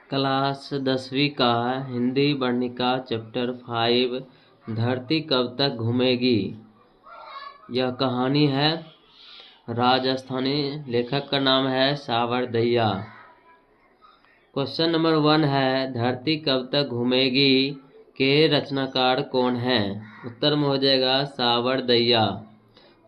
Class 10वीं का Hindi Varnika chapter 5 धरती कब तक घूमेगी। यह कहानी है राजस्थानी। लेखक का नाम है सावरदैया। क्वेश्चन नंबर 1 है धरती कब तक घूमेगी के रचनाकार कौन है। उत्तर में हो जाएगा सावरदैया।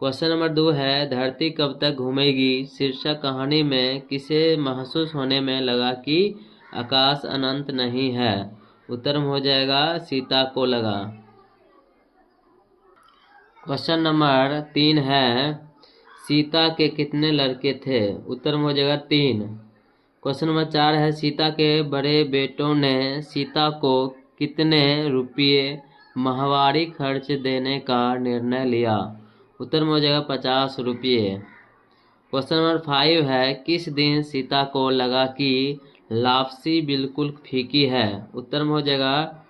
क्वेश्चन नंबर 2 है धरती कब तक घूमेगी शीर्षक कहानी में किसे महसूस होने में लगा कि आकाश अनंत नहीं है। उत्तर में हो जाएगा सीता को लगा। क्वेश्चन नंबर 3 है सीता के कितने लड़के थे। उत्तर में हो जाएगा 3। क्वेश्चन नंबर 4 है सीता के बड़े बेटों ने सीता को कितने रुपये माहवारी खर्च देने का निर्णय लिया। उत्तर में हो जाएगा 50 रुपये। क्वेश्चन नंबर 5 है किस दिन सीता को लगा कि लापसी बिल्कुल फीकी है। उत्तर में हो जाएगा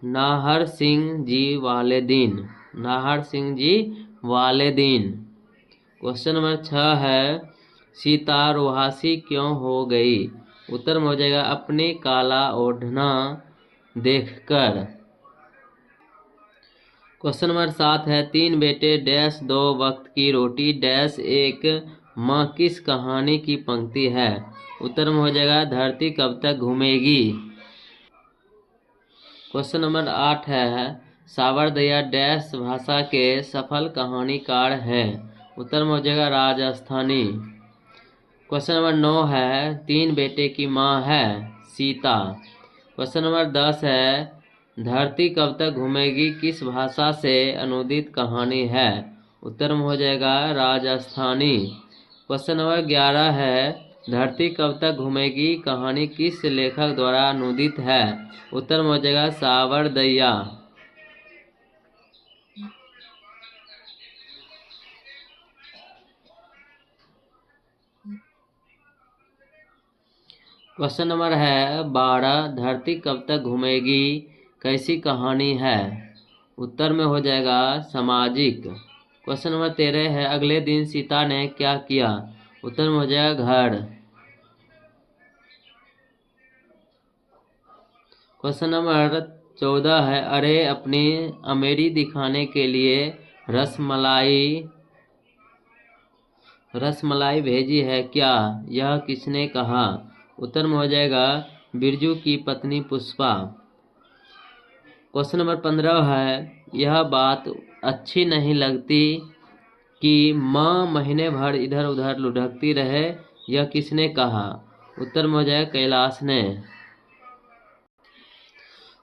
नाहर सिंह जी वाले दिन। नाहर सिंह जी वाले दिन। क्वेश्चन नंबर 6 है सीता रुहासी क्यों हो गई। उत्तर में हो जाएगा अपनी काला ओढ़ना देखकर। क्वेश्चन नंबर 7 है 3 बेटे डैश 2 वक्त की रोटी डैश एक माँ किस कहानी की पंक्ति है। उत्तर में हो जाएगा धरती कब तक घूमेगी। क्वेश्चन नंबर 8 है सावरदैया डैश भाषा के सफल कहानीकार हैं। उत्तर में हो जाएगा राजस्थानी। क्वेश्चन नंबर 9 है 3 बेटे की माँ है सीता। क्वेश्चन नंबर 10 है धरती कब तक घूमेगी किस भाषा से अनुदित कहानी है। उत्तर में हो जाएगा राजस्थानी। क्वेश्चन नंबर 11 है धरती कब तक घूमेगी कहानी किस लेखक द्वारा अनुदित है। उत्तर में हो जाएगा सावरदैया। क्वेश्चन नंबर है 12 धरती कब तक घूमेगी कैसी कहानी है। उत्तर में हो जाएगा सामाजिक। क्वेश्चन नंबर 13 है अगले दिन सीता ने क्या किया। उत्तर में हो जाएगा घर। क्वेश्चन नंबर 14 है अरे अपनी अमेरी दिखाने के लिए रसमलाई भेजी है क्या यह किसने कहा। उत्तर में हो जाएगा बिरजू की पत्नी पुष्पा। क्वेश्चन नंबर 15 है यह बात अच्छी नहीं लगती कि माँ महीने भर इधर उधर लुढ़कती रहे यह किसने कहा। उत्तर में हो जाएगा कैलाश ने।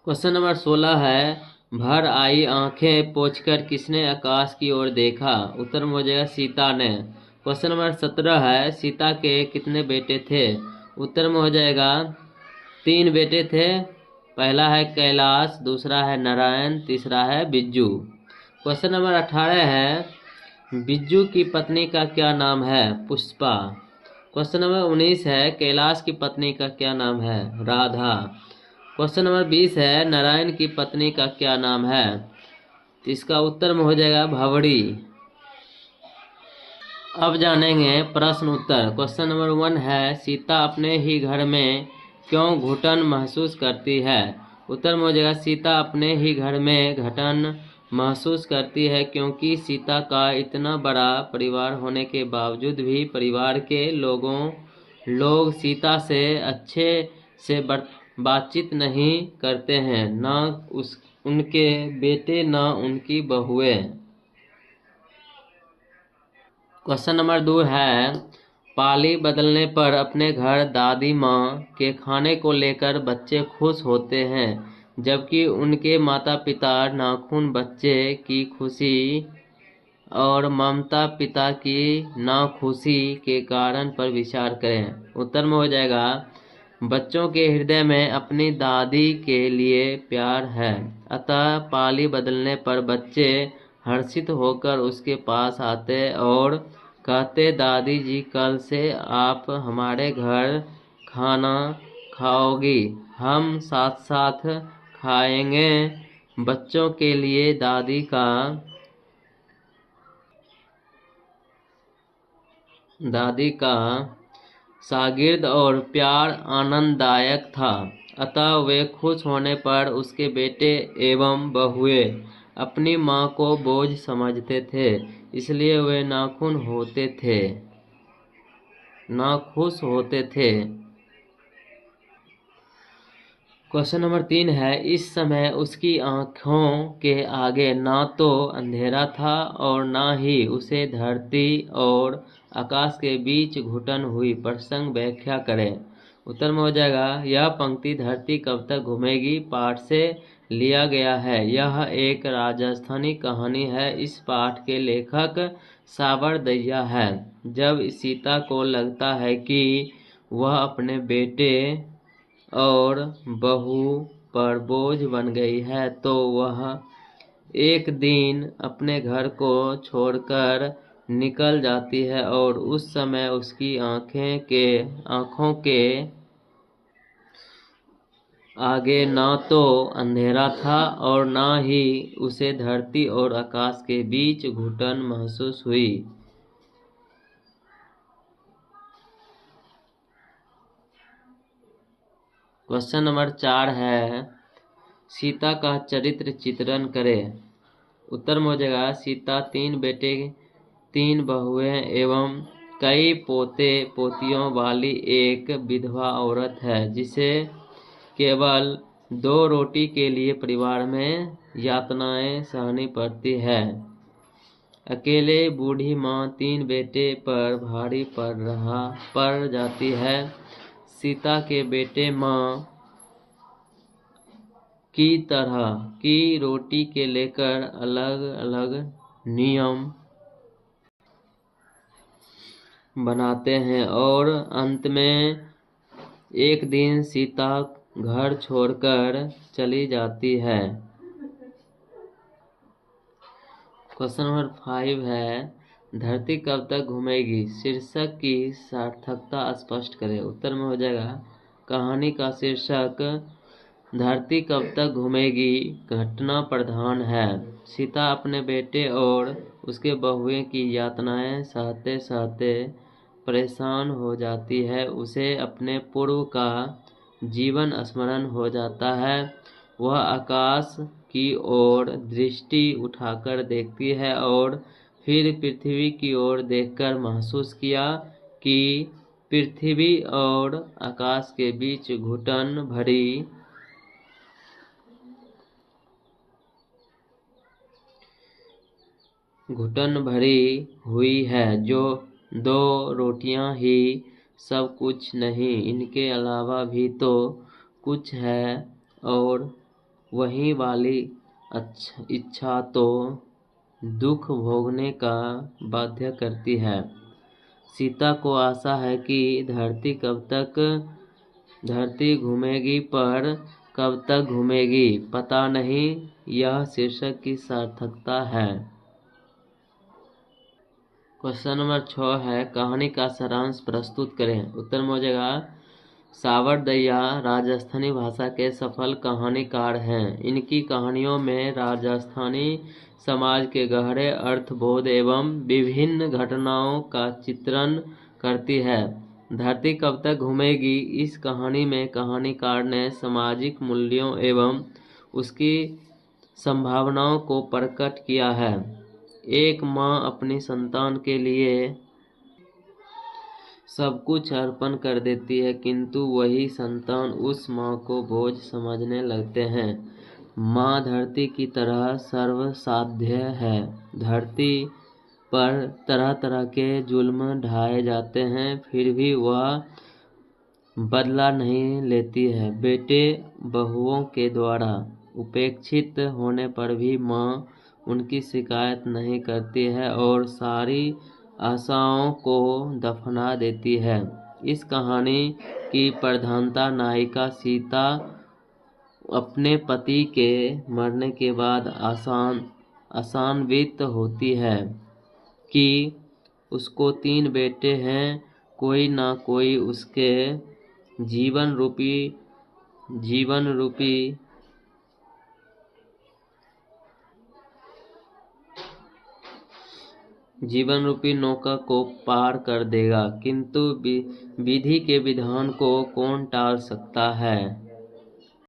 क्वेश्चन नंबर 16 है भर आई आंखें पोंछकर किसने आकाश की ओर देखा। उत्तर में हो जाएगा सीता ने। क्वेश्चन नंबर 17 है सीता के कितने बेटे थे। उत्तर में हो जाएगा 3 बेटे थे। पहला है कैलाश दूसरा है नारायण तीसरा है बिज्जू। क्वेश्चन नंबर 18 है बिज्जू की पत्नी का क्या नाम है पुष्पा। क्वेश्चन नंबर 19 है कैलाश की पत्नी का क्या नाम है राधा। क्वेश्चन नंबर 20 है नारायण की पत्नी का क्या नाम है। इसका उत्तर में हो जाएगा भवड़ी। अब जानेंगे प्रश्न उत्तर। क्वेश्चन नंबर 1 है सीता अपने ही घर में क्यों घुटन महसूस करती है। उत्तर में हो जाएगा सीता अपने ही घर में घुटन महसूस करती है क्योंकि सीता का इतना बड़ा परिवार होने के बावजूद भी परिवार के लोग सीता से अच्छे से बातचीत नहीं करते हैं न उनके बेटे न उनकी बहुएं। क्वेश्चन नंबर 2 है पाली बदलने पर अपने घर दादी माँ के खाने को लेकर बच्चे खुश होते हैं जबकि उनके माता पिता नाखून बच्चे की खुशी और ममता पिता की नाखुशी के कारण पर विचार करें। उत्तर में हो जाएगा बच्चों के हृदय में अपनी दादी के लिए प्यार है अतः पाली बदलने पर बच्चे हर्षित होकर उसके पास आते और कहते दादी जी कल से आप हमारे घर खाना खाओगी हम साथ साथ खाएंगे। बच्चों के लिए दादी का शागिर्द और प्यार आनंददायक था। अतः वे खुश होने पर उसके बेटे एवं बहुएं अपनी माँ को बोझ समझते थे, इसलिए वे नाखुश होते थे। क्वेश्चन नंबर 3 है, इस समय उसकी आंखों के आगे ना तो अंधेरा था और ना ही उसे धरती और आकाश के बीच घुटन हुई। प्रसंग व्याख्या करें। उत्तर में हो जाएगा, यह पंक्ति धरती कब तक घूमेगी पाठ से लिया गया है। यह एक राजस्थानी कहानी है। इस पाठ के लेखक सावरदैया है। जब सीता को लगता है कि वह अपने बेटे और बहू पर बोझ बन गई है, तो वह एक दिन अपने घर को छोड़कर निकल जाती है और उस समय उसकी आंखों के आगे ना तो अंधेरा था और ना ही उसे धरती और आकाश के बीच घुटन महसूस हुई। क्वेश्चन नंबर 4 है, सीता का चरित्र चित्रण करें। उत्तर में हो जाएगा, सीता 3 बेटे 3 बहुएं एवं कई पोते पोतियों वाली एक विधवा औरत है, जिसे केवल 2 रोटी के लिए परिवार में यातनाएं सहनी पड़ती है। अकेले बूढ़ी माँ 3 बेटे पर भारी पड़ जाती है। सीता के बेटे माँ की तरह की रोटी के लेकर अलग अलग नियम बनाते हैं और अंत में एक दिन सीता घर छोड़कर चली जाती है। क्वेश्चन नंबर 5 है, धरती कब तक घूमेगी शीर्षक की सार्थकता स्पष्ट करें। उत्तर में हो जाएगा, कहानी का शीर्षक धरती कब तक घूमेगी घटना प्रधान है। सीता अपने बेटे और उसके बहुएं की यातनाएं सहते सहते परेशान हो जाती है। उसे अपने पूर्व का जीवन स्मरण हो जाता है। वह आकाश की ओर दृष्टि उठाकर देखती है और फिर पृथ्वी की ओर देखकर महसूस किया कि पृथ्वी और आकाश के बीच घुटन भरी हुई है, जो 2 रोटियां ही सब कुछ नहीं, इनके अलावा भी तो कुछ है, और वही वाली इच्छा तो दुख भोगने का बाध्य करती है। सीता को आशा है कि धरती घूमेगी, पर कब तक घूमेगी पता नहीं। यह शीर्षक की सार्थकता है। क्वेश्चन नंबर 6 है, कहानी का सारांश प्रस्तुत करें। उत्तर में हो जाएगा, सावरदैया राजस्थानी भाषा के सफल कहानीकार हैं। इनकी कहानियों में राजस्थानी समाज के गहरे अर्थबोध एवं विभिन्न घटनाओं का चित्रण करती है। धरती कब तक घूमेगी इस कहानी में कहानीकार ने सामाजिक मूल्यों एवं उसकी संभावनाओं को प्रकट किया है। एक माँ अपनी संतान के लिए सब कुछ अर्पण कर देती है, किंतु वही संतान उस माँ को बोझ समझने लगते हैं। माँ धरती की तरह सर्वसाध्य है। धरती पर तरह तरह के जुल्म ढाए जाते हैं, फिर भी वह बदला नहीं लेती है। बेटे बहुओं के द्वारा उपेक्षित होने पर भी माँ उनकी शिकायत नहीं करती है और सारी आशाओं को दफना देती है। इस कहानी की प्रधानता नायिका सीता अपने पति के मरने के बाद आशान्वित होती है कि उसको 3 बेटे हैं, कोई ना कोई उसके जीवन रूपी जीवन रूपी नौका को पार कर देगा, किंतु विधि के विधान को कौन टाल सकता है।